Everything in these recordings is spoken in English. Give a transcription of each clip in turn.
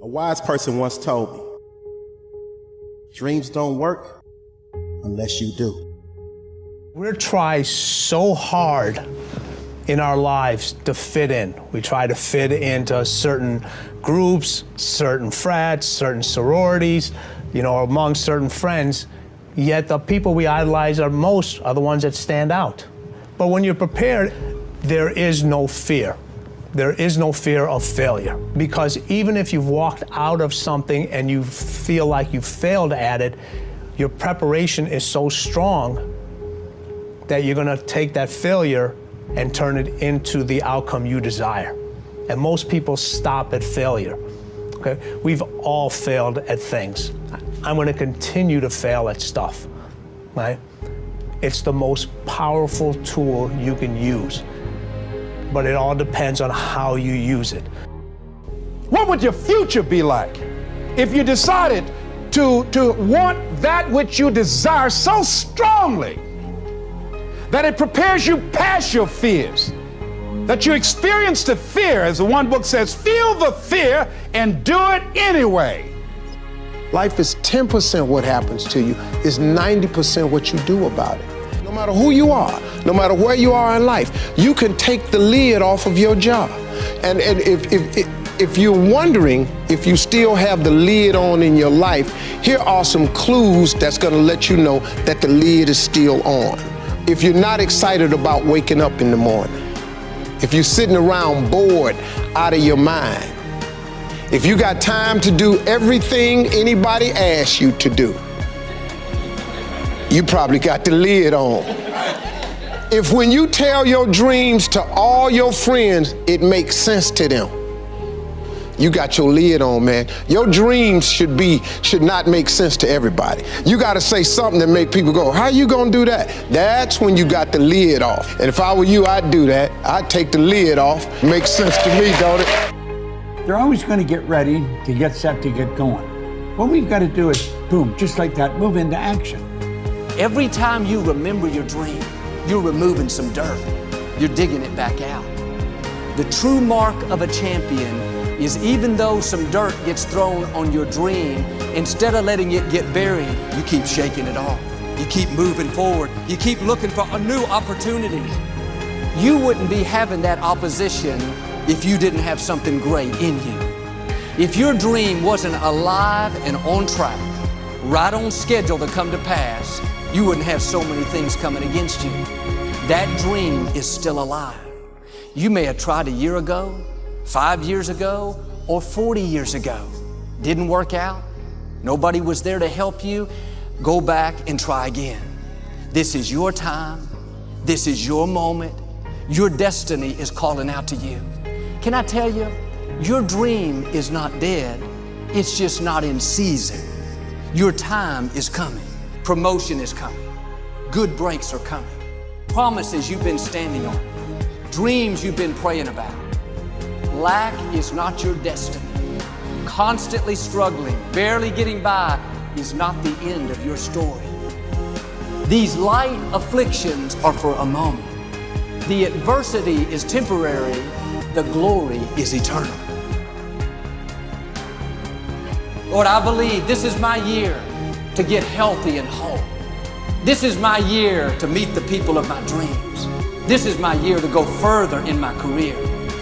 A wise person once told me, dreams don't work unless you do. We try so hard in our lives to fit in. We try to fit into certain groups, certain frats, certain sororities, among certain friends, yet the people we idolize most are the ones that stand out. But when you're prepared, there is no fear. There is no fear of failure, because even if you've walked out of something and you feel like you failed at it, your preparation is so strong that you're gonna take that failure and turn it into the outcome you desire. And most people stop at failure, okay? We've all failed at things. I'm gonna continue to fail at stuff, right? It's the most powerful tool you can use, but it all depends on how you use it. What would your future be like if you decided to want that which you desire so strongly that it prepares you past your fears, that you experience the fear, as the one book says, feel the fear and do it anyway? Life is 10% what happens to you, it's 90% what you do about it. No matter who you are, no matter where you are in life, you can take the lid off of your job. And if you're wondering if you still have the lid on in your life, here are some clues that's gonna let you know that the lid is still on. If you're not excited about waking up in the morning, if you're sitting around bored out of your mind, if you got time to do everything anybody asks you to do, you probably got the lid on. If when you tell your dreams to all your friends, it makes sense to them, you got your lid on, man. Your dreams should not make sense to everybody. You gotta say something that make people go, how you gonna do that? That's when you got the lid off. And if I were you, I'd do that. I'd take the lid off. Makes sense to me, don't it? They're always gonna get ready to get set to get going. What we've gotta do is, boom, just like that, move into action. Every time you remember your dream, you're removing some dirt. You're digging it back out. The true mark of a champion is, even though some dirt gets thrown on your dream, instead of letting it get buried, you keep shaking it off. You keep moving forward. You keep looking for a new opportunity. You wouldn't be having that opposition if you didn't have something great in you. If your dream wasn't alive and on track, right on schedule to come to pass, you wouldn't have so many things coming against you. That dream is still alive. You may have tried a year ago, 5 years ago, or 40 years ago. Didn't work out. Nobody was there to help you. Go back and try again. This is your time. This is your moment. Your destiny is calling out to you. Can I tell you, your dream is not dead. It's just not in season. Your time is coming. Promotion is coming. Good breaks are coming. Promises you've been standing on. Dreams you've been praying about. Lack is not your destiny. Constantly struggling, barely getting by is not the end of your story. These light afflictions are for a moment. The adversity is temporary. The glory is eternal. Lord, I believe this is my year to get healthy and whole. This is my year to meet the people of my dreams. This is my year to go further in my career,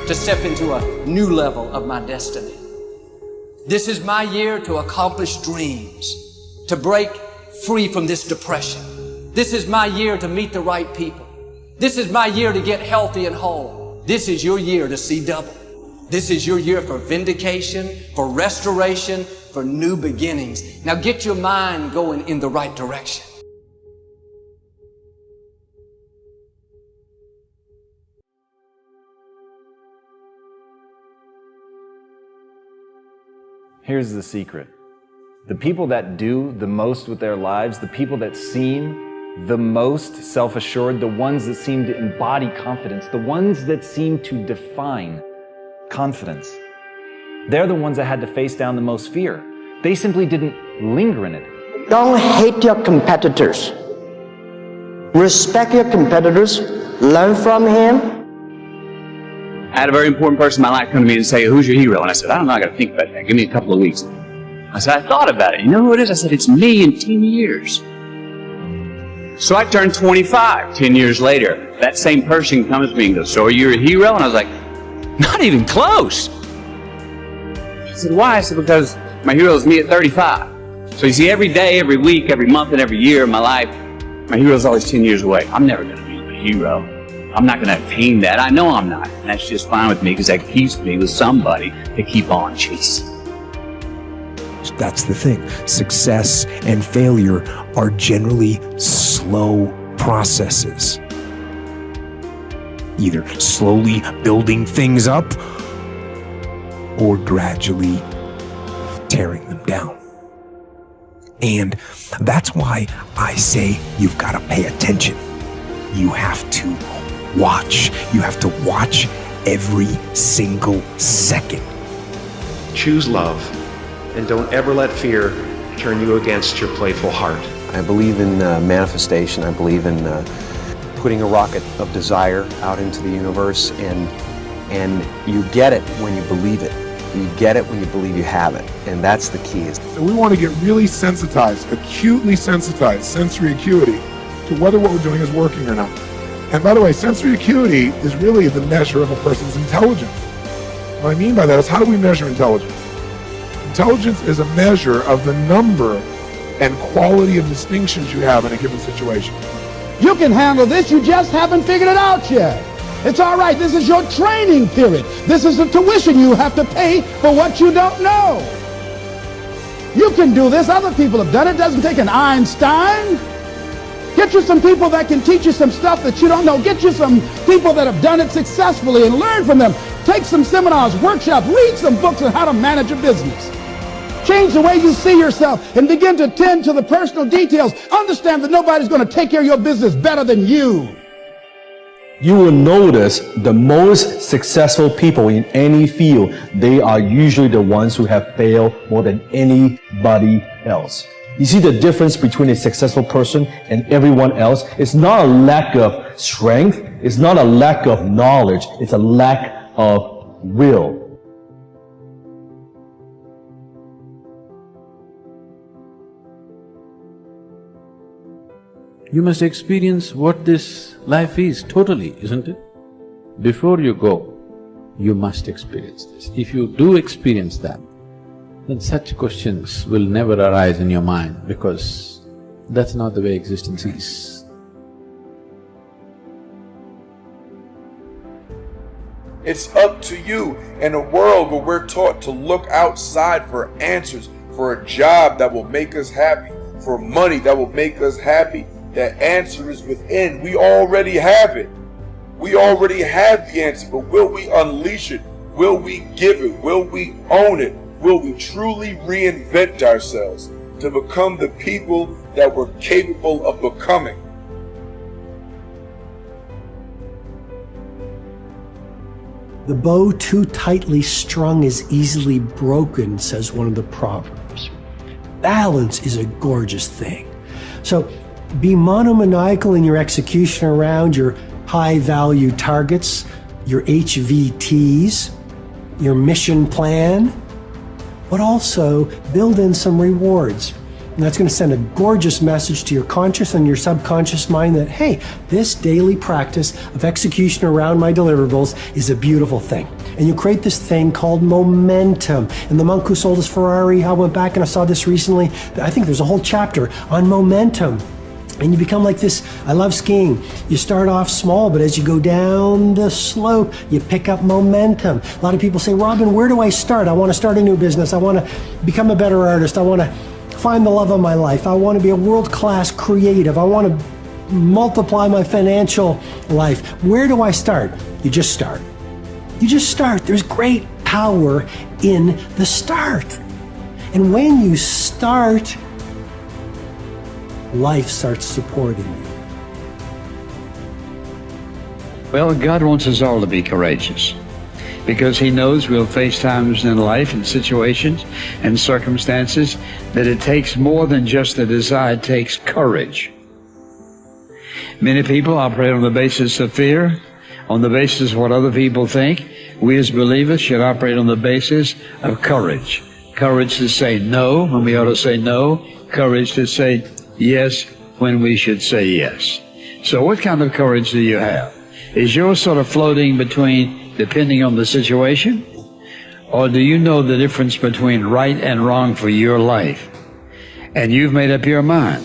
to step into a new level of my destiny. This is my year to accomplish dreams, to break free from this depression. This is my year to meet the right people. This is my year to get healthy and whole. This is your year to see double. This is your year for vindication, for restoration, for new beginnings. Now get your mind going in the right direction. Here's the secret. The people that do the most with their lives, the people that seem the most self-assured, the ones that seem to embody confidence, the ones that seem to define confidence, they're the ones that had to face down the most fear. They simply didn't linger in it. Don't hate your competitors. Respect your competitors. Learn from him. I had a very important person in my life come to me and say, who's your hero? And I said, I don't know, I got to think about that. Give me a couple of weeks. I said, I thought about it. You know who it is? I said, it's me in 10 years. So I turned 25 10 years later. That same person comes to me and goes, so are you a hero? And I was like, not even close. He said, why? I said, because my hero is me at 35. So you see, every day, every week, every month, and every year of my life, my hero is always 10 years away. I'm never going to be a hero. I'm not going to attain that. I know I'm not. And that's just fine with me because that keeps me with somebody to keep on chasing. That's the thing. Success and failure are generally slow processes. Either slowly building things up or gradually tearing them down. And that's why I say you've got to pay attention. You have to watch. You have to watch every single second. Choose love, and don't ever let fear turn you against your playful heart. I believe in manifestation. I believe in putting a rocket of desire out into the universe, and you get it when you believe it. You get it when you believe you have it, and that's the key. So we want to get really sensitized, acutely sensitized, sensory acuity, to whether what we're doing is working or not. And by the way, sensory acuity is really the measure of a person's intelligence. What I mean by that is, how do we measure intelligence? Intelligence is a measure of the number and quality of distinctions you have in a given situation. You can handle this, you just haven't figured it out yet. It's all right, this is your training period. This is the tuition you have to pay for what you don't know. You can do this, other people have done it. It doesn't take an Einstein. Get you some people that can teach you some stuff that you don't know. Get you some people that have done it successfully and learn from them. Take some seminars, workshops, read some books on how to manage a business. Change the way you see yourself and begin to tend to the personal details. Understand that nobody's going to take care of your business better than you. You will notice the most successful people in any field, they are usually the ones who have failed more than anybody else. You see the difference between a successful person and everyone else? It's not a lack of strength, it's not a lack of knowledge, it's a lack of will. You must experience what this life is totally, isn't it? Before you go, you must experience this. If you do experience that, then such questions will never arise in your mind, because that's not the way existence is. It's up to you. In a world where we're taught to look outside for answers, for a job that will make us happy, for money that will make us happy, the answer is within. We already have it. We already have the answer, but will we unleash it? Will we give it? Will we own it? Will we truly reinvent ourselves to become the people that we're capable of becoming? The bow too tightly strung is easily broken, says one of the proverbs. Balance is a gorgeous thing. So be monomaniacal in your execution around your high-value targets, your HVTs, your mission plan, but also build in some rewards. And that's going to send a gorgeous message to your conscious and your subconscious mind that, hey, this daily practice of execution around my deliverables is a beautiful thing. And you create this thing called momentum. And the monk who sold his Ferrari, I went back and I saw this recently. I think there's a whole chapter on momentum. And you become like this. I love skiing. You start off small, but as you go down the slope, you pick up momentum. A lot of people say, Robin, where do I start? I want to start a new business. I want to become a better artist. I want to find the love of my life. I want to be a world-class creative. I want to multiply my financial life. Where do I start? You just start. You just start. There's great power in the start. And when you start, life starts supporting you. Well, God wants us all to be courageous, because He knows we'll face times in life and situations and circumstances that it takes more than just a desire, it takes courage. Many people operate on the basis of fear, on the basis of what other people think. We as believers should operate on the basis of courage. Courage to say no when we ought to say no. Courage to say yes when we should say yes. So what kind of courage do you have? Is yours sort of floating between depending on the situation? Or do you know the difference between right and wrong for your life? And you've made up your mind.